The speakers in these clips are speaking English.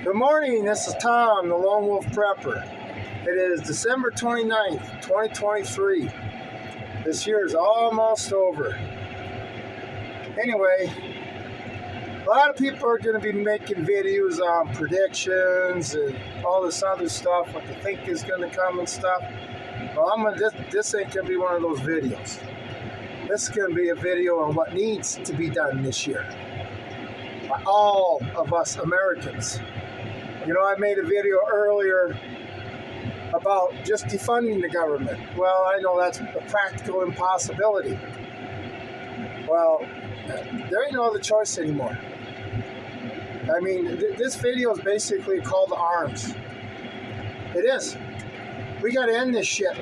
Good morning, this is Tom, the Lone Wolf Prepper. It is December 29th, 2023. This year is almost over. Anyway, a lot of people are going to be making videos on predictions and all this other stuff, what they think is going to come and stuff. Well, this ain't going to be one of those videos. This is going to be a video on what needs to be done this year by all of us Americans. You know, I made a video earlier about just defunding the government. Well, I know that's a practical impossibility. Well, there ain't no other choice anymore. I mean, this video is basically a call to arms. It is. We got to end this shit.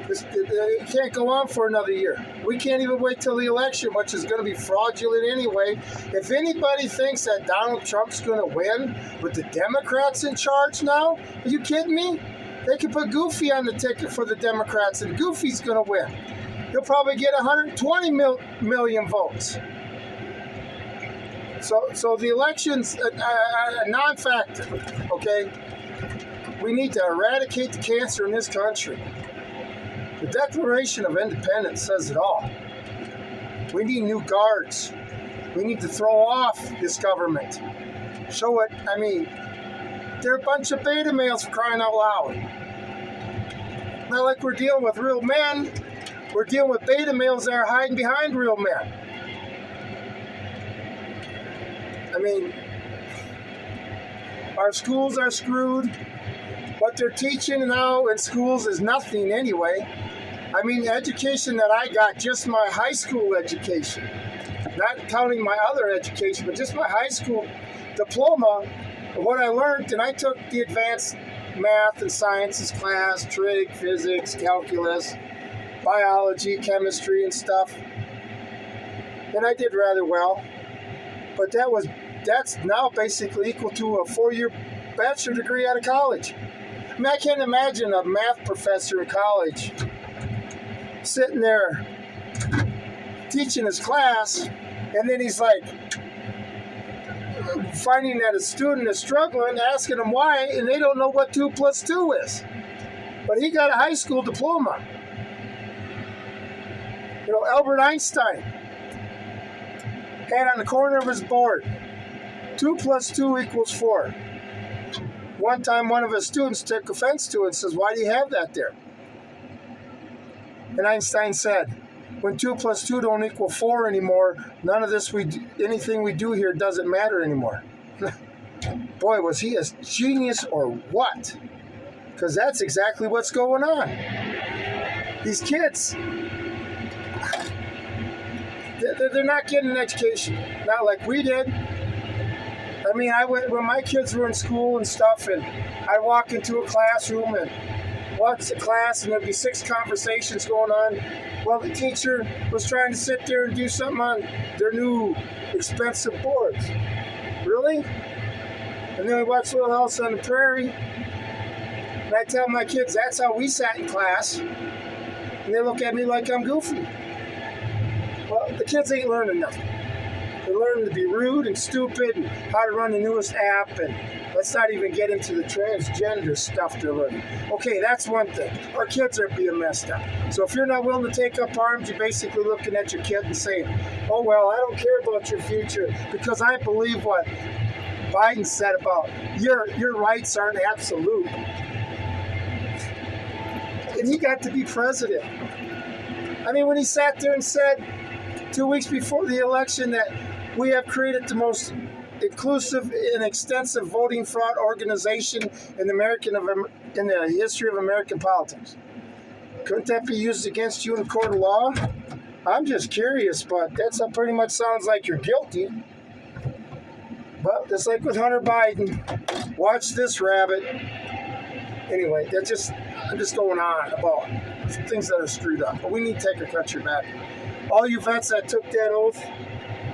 It can't go on for another year. We can't even wait till the election, which is going to be fraudulent anyway. If anybody thinks that Donald Trump's going to win with the Democrats in charge now, are you kidding me? They could put Goofy on the ticket for the Democrats, and Goofy's going to win. He'll probably get 120 million votes. So the election's a non-factor, okay? We need to eradicate the cancer in this country. The Declaration of Independence says it all. We need new guards. We need to throw off this government. Show it, I mean, they're a bunch of beta males for crying out loud. Not like we're dealing with real men. We're dealing with beta males that are hiding behind real men. I mean, our schools are screwed. What they're teaching now in schools is nothing anyway. I mean, the education that I got, just my high school education, not counting my other education, but just my high school diploma, of what I learned, and I took the advanced math and sciences class, trig, physics, calculus, biology, chemistry, and stuff, and I did rather well. But that's now basically equal to a 4-year bachelor degree out of college. I mean, I can't imagine a math professor in college sitting there teaching his class, and then he's like finding that a student is struggling, asking them why, and they don't know what 2 plus 2 is. But he got a high school diploma. You know, Albert Einstein had on the corner of his board, 2 plus 2 equals 4. One time, one of his students took offense to it and says, "Why do you have that there?" And Einstein said, "When 2 plus 2 don't equal 4 anymore, none of this anything we do here doesn't matter anymore." Boy, was he a genius or what? Because that's exactly what's going on. These kids, they're not getting an education, not like we did. I mean, when my kids were in school and stuff, and I'd walk into a classroom and watch the class, and there'd be 6 conversations going on. Well, the teacher was trying to sit there and do something on their new expensive boards. Really? And then we watch Little House on the Prairie, and I tell my kids that's how we sat in class, and they look at me like I'm goofy. Well, the kids ain't learning nothing. They're learning to be rude and stupid and how to run the newest app, and let's not even get into the transgender stuff they're learning. Okay, that's one thing. Our kids are being messed up. So if you're not willing to take up arms, you're basically looking at your kid and saying, "Oh, well, I don't care about your future because I believe what Biden said about your rights aren't absolute." And he got to be president. I mean, when he sat there and said 2 weeks before the election that we have created the most inclusive and extensive voting fraud organization in the history of American politics. Couldn't that be used against you in a court of law? I'm just curious, but that pretty much sounds like you're guilty. But it's like with Hunter Biden. Watch this rabbit. Anyway, I'm just going on about things that are screwed up. But we need to take our country back. All you vets that took that oath,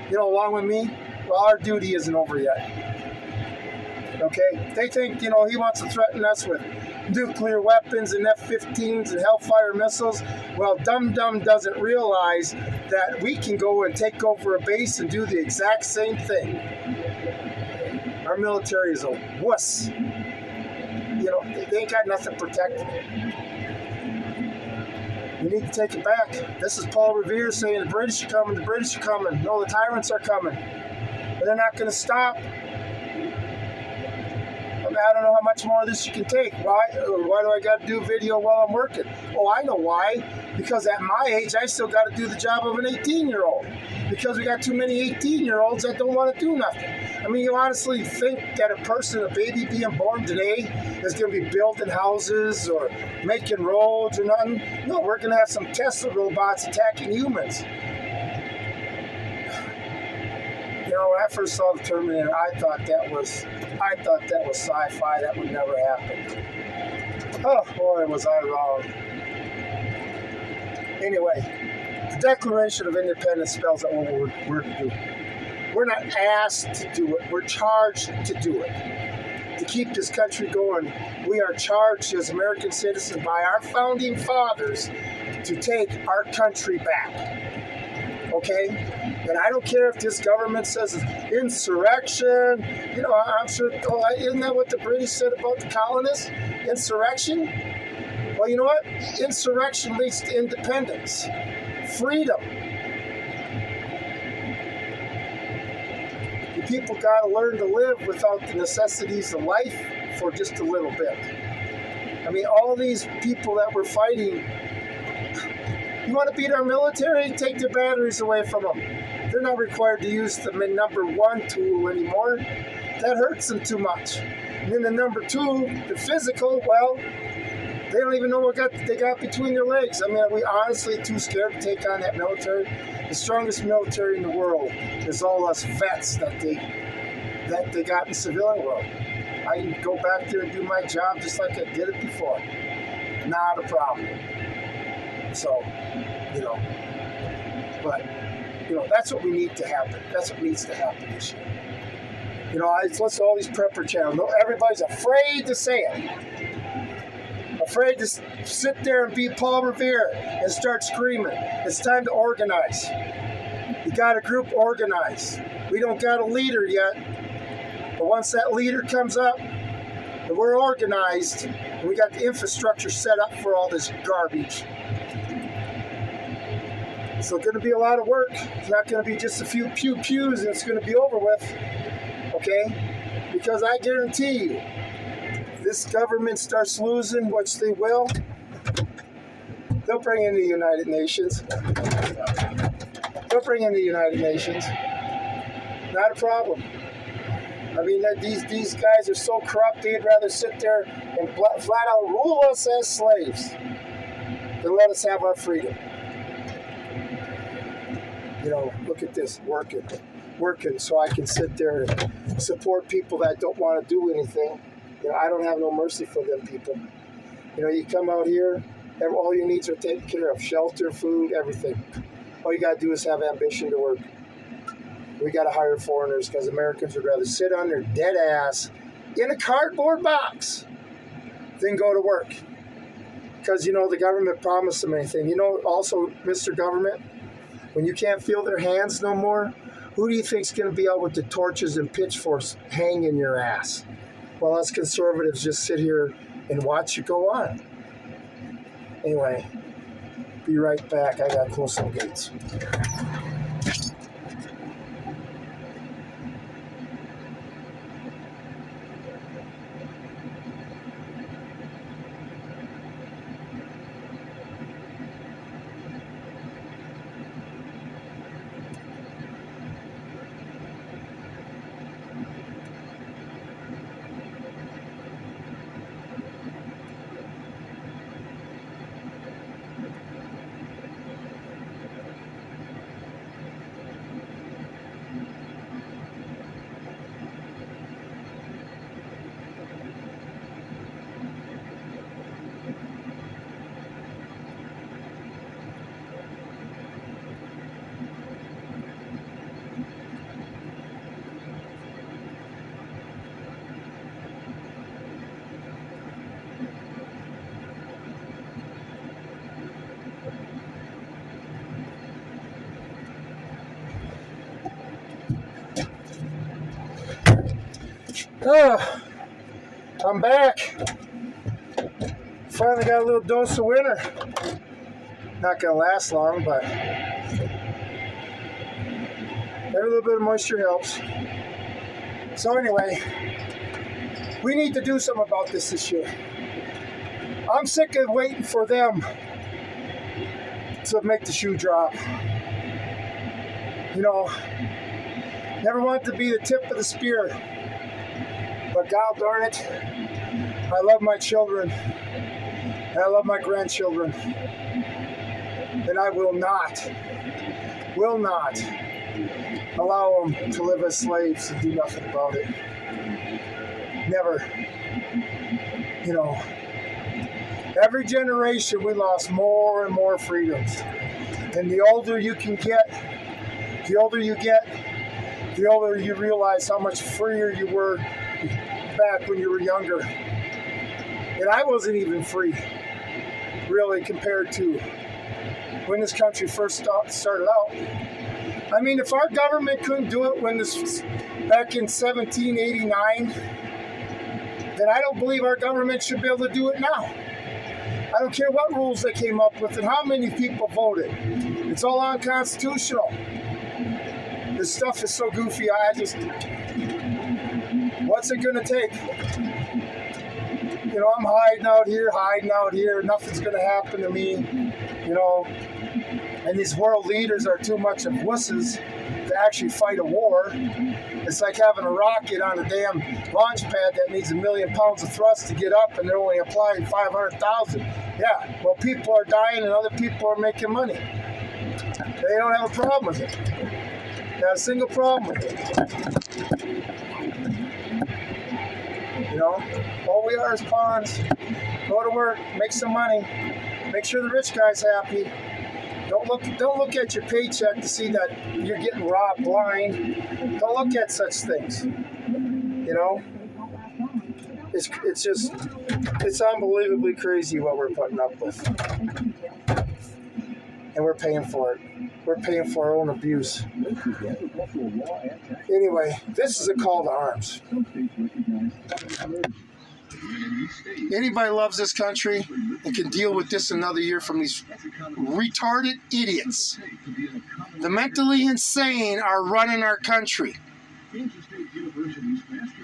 you know, along with me, well, our duty isn't over yet. Okay? They think, you know, he wants to threaten us with nuclear weapons and F-15s and Hellfire missiles. Well, Dum-Dum doesn't realize that we can go and take over a base and do the exact same thing. All Our military is a wuss. They ain't got nothing protecting it. We need to take it back. This is Paul Revere saying the British are coming, the British are coming. No, the tyrants are coming. And they're not going to stop. I don't know how much more of this you can take. Why do I got to do video while I'm working? Oh, I know why. Because at my age, I still got to do the job of an 18-year-old. Because we got too many 18-year-olds that don't want to do nothing. I mean, you honestly think that a baby being born today is going to be building houses or making roads or nothing? No, we're going to have some Tesla robots attacking humans. When I first saw the Terminator, I thought that was sci-fi. That would never happen. Oh boy, was I wrong. Anyway, the Declaration of Independence spells out what we're to do. We're not asked to do it. We're charged to do it. To keep this country going, we are charged as American citizens by our founding fathers to take our country back. Okay? And I don't care if this government says it's insurrection. I'm sure, isn't that what the British said about the colonists? Insurrection? Well, you know what? Insurrection leads to independence. Freedom. The people got to learn to live without the necessities of life for just a little bit. I mean, all these people that we're fighting, you want to beat our military? Take their batteries away from them. They're not required to use the number 1 tool anymore. That hurts them too much. And then the number 2, the physical, well, they don't even know what they got between their legs. I mean, are we honestly too scared to take on that military? The strongest military in the world is all us vets that they got in the civilian world. I can go back there and do my job just like I did it before. Not a problem. So, but, that's what we need to happen. That's what needs to happen this year. I listen to all these prepper channels. Everybody's afraid to say it. Afraid to sit there and be Paul Revere and start screaming. It's time to organize. You got a group, organize. We don't got a leader yet. But once that leader comes up, and we're organized, and we got the infrastructure set up for all this garbage. It's going to be a lot of work. It's not going to be just a few pews and it's going to be over with. Okay? Because I guarantee you, this government starts losing, which they will, they'll bring in the United Nations. Not a problem. I mean, these guys are so corrupt, they'd rather sit there and flat out rule us as slaves than let us have our freedom. Look at this, working so I can sit there and support people that don't want to do anything. I don't have no mercy for them people. You come out here, all your needs are taken care of, shelter, food, everything. All you got to do is have ambition to work. We got to hire foreigners because Americans would rather sit on their dead ass in a cardboard box than go to work. Because, the government promised them anything. Also, Mr. Government, when you can't feel their hands no more, who do you think's going to be out with the torches and pitchforks hanging your ass? Well, us conservatives just sit here and watch you go on. Anyway, be right back. I got to close some gates. I'm back. Finally got a little dose of winter. Not gonna last long, but every little bit of moisture helps. So anyway, we need to do something about this year. I'm sick of waiting for them to make the shoe drop. You know, never want to be the tip of the spear. But God darn it, I love my children. And I love my grandchildren. And I will not allow them to live as slaves and do nothing about it. Never. You know, every generation we lost more and more freedoms. And the older you get, the older you realize how much freer you were back when you were younger. And I wasn't even free, really, compared to when this country first started out. I mean, if our government couldn't do it back in 1789, then I don't believe our government should be able to do it now. I don't care what rules they came up with and how many people voted. It's all unconstitutional. This stuff is so goofy, what's it gonna take? You know, I'm hiding out here, nothing's gonna happen to me, you know. And these world leaders are too much of wusses to actually fight a war. It's like having a rocket on a damn launch pad that needs 1 million pounds of thrust to get up, and they're only applying 500,000. Yeah, well, people are dying and other people are making money. They don't have a problem with it. Not a single problem with it. You know, all we are is pawns. Go to work, make some money, make sure the rich guy's happy. Don't look at your paycheck to see that you're getting robbed blind. Don't look at such things. You know, it's unbelievably crazy what we're putting up with, and we're paying for it. We're paying for our own abuse. Anyway, this is a call to arms. Anybody loves this country and can deal with this another year from these retarded idiots. The mentally insane are running our country.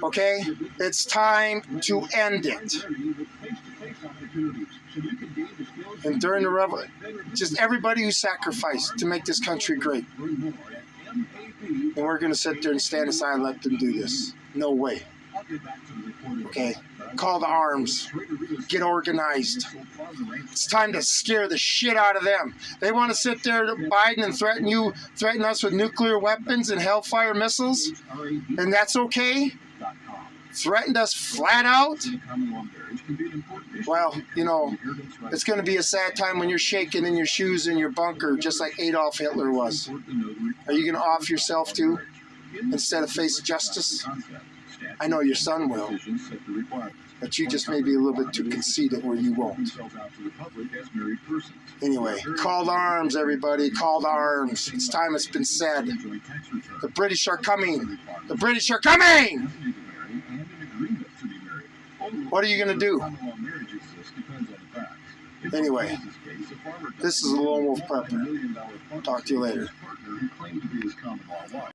Okay? It's time to end it. And during the revolution, just everybody who sacrificed to make this country great. And we're going to sit there and stand aside and let them do this. No way. Okay? Call to arms. Get organized. It's time to scare the shit out of them. They want to sit there, Biden, and threaten us with nuclear weapons and Hellfire missiles, and that's okay? Threatened us flat out? Well, you know, it's going to be a sad time when you're shaking in your shoes in your bunker, just like Adolf Hitler was. Are you going to off yourself too, instead of face justice? I know your son will, but you just may be a little bit too conceited where you won't. Anyway, call to arms, everybody. Call to arms. It's time it's been said. The British are coming. The British are coming! What are you going to do? Anyway, this is a Lone Wolf Prepper. Talk to you later.